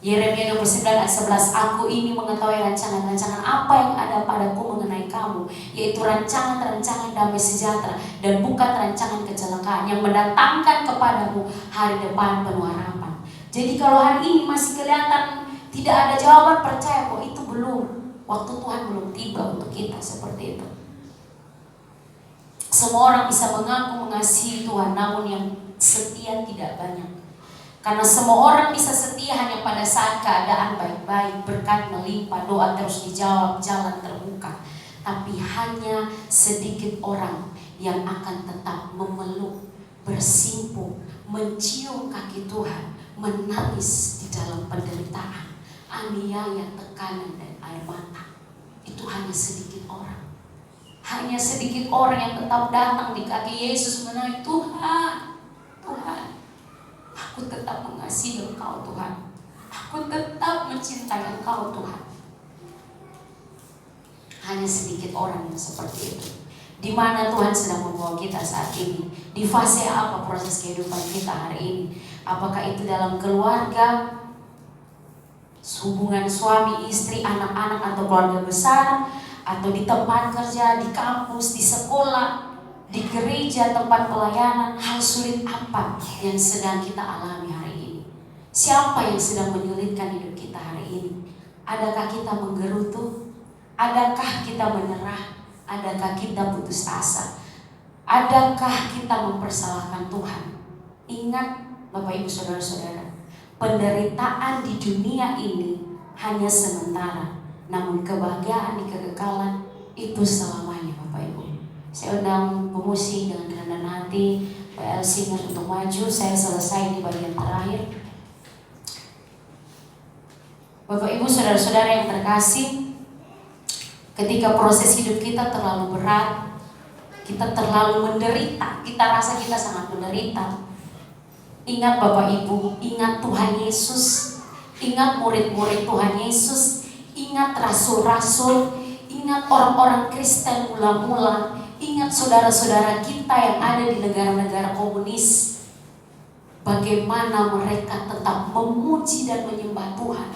Yeremia 29 ayat 11, aku ini mengetahui rancangan-rancangan apa yang ada padaku mengenai kamu, yaitu rancangan-rancangan damai sejahtera dan bukan rancangan kecelakaan, yang mendatangkan kepadamu hari depan penuh harapan. Jadi kalau hari ini masih kelihatan tidak ada jawaban, percaya bahwa itu belum, waktu Tuhan belum tiba untuk kita seperti itu. Semua orang bisa mengaku mengasihi Tuhan, namun yang setia tidak banyak. Karena semua orang bisa setia hanya pada saat keadaan baik-baik, berkat melimpah, doa terus dijawab, jalan terbuka. Tapi hanya sedikit orang yang akan tetap memeluk, bersimpuh, mencium kaki Tuhan, menangis di dalam penderitaan, aniaya, tekanan, dan air mata. Itu hanya sedikit orang. Hanya sedikit orang yang tetap datang di kaki Yesus menangis, Tuhan, Tuhan, aku tetap mengasihi Engkau Tuhan. Aku tetap mencintai Engkau Tuhan. Hanya sedikit orang yang seperti itu. Di mana Tuhan sedang membawa kita saat ini? Di fase apa proses kehidupan kita hari ini? Apakah itu dalam keluarga, hubungan suami, istri, anak-anak, atau keluarga besar, atau di tempat kerja, di kampus, di sekolah, di gereja, tempat pelayanan? Hal sulit apa yang sedang kita alami hari ini? Siapa yang sedang menyulitkan hidup kita hari ini? Adakah kita menggerutu? Adakah kita menyerah? Adakah kita putus asa? Adakah kita mempersalahkan Tuhan? Ingat Bapak Ibu Saudara-saudara, penderitaan di dunia ini hanya sementara, namun kebahagiaan di kekekalan itu selamanya Bapak Ibu. Saya undang pemusik dengan kerendahan hati, PL Singer untuk maju. Saya selesai di bagian terakhir. Bapak Ibu Saudara-saudara yang terkasih, ketika proses hidup kita terlalu berat, kita terlalu menderita, kita rasa kita sangat menderita. Ingat Bapak Ibu, ingat Tuhan Yesus, ingat murid-murid Tuhan Yesus, ingat rasul-rasul, ingat orang-orang Kristen mula-mula, ingat saudara-saudara kita yang ada di negara-negara komunis. Bagaimana mereka tetap memuji dan menyembah Tuhan.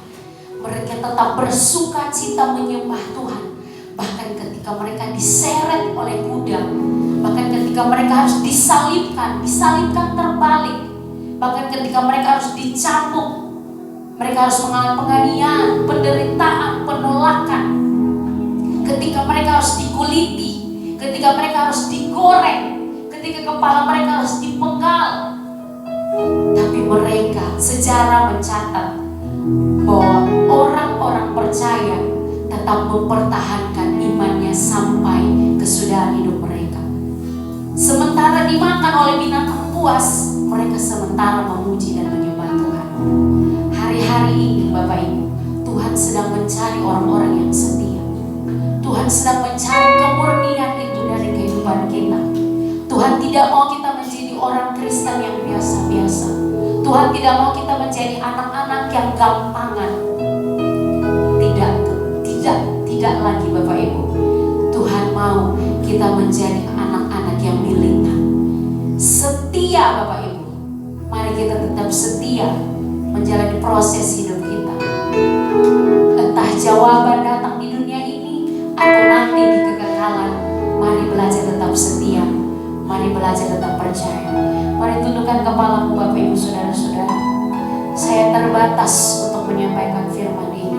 Mereka tetap bersuka cita menyembah Tuhan. Bahkan ketika mereka diseret oleh kuda, bahkan ketika mereka harus disalibkan terbalik, bahkan ketika mereka harus dicambuk, mereka harus mengalami penganiayaan, penderitaan, penolakan, ketika mereka harus dikuliti, ketika mereka harus digoreng, ketika kepala mereka harus dipenggal. Tapi mereka, sejarah mencatat bahwa orang-orang percaya tetap mempertahankan imannya sampai kesudahan hidup mereka. Sementara dimakan oleh binatang buas, mereka sementara memuji dan menyembah Tuhan. Hari-hari ini Bapak Ibu, Tuhan sedang mencari orang-orang yang setia. Tuhan sedang mencari kemurnian itu dari kehidupan kita. Tuhan tidak mau kita menjadi orang Kristen yang biasa-biasa. Tuhan tidak mau kita menjadi anak-anak yang gampangan. Tidak lagi Bapak Ibu. Tuhan mau kita menjadi anak-anak yang militan, setia Bapak Ibu. Mari kita tetap setia menjalani proses hidup kita. Entah jawaban datang di dunia ini atau nanti di kekekalan, mari belajar tetap setia. Mari belajar tetap percaya. Mari tundukkan kepalamu Bapak Ibu Saudara-saudara. Saya terbatas untuk menyampaikan firman ini.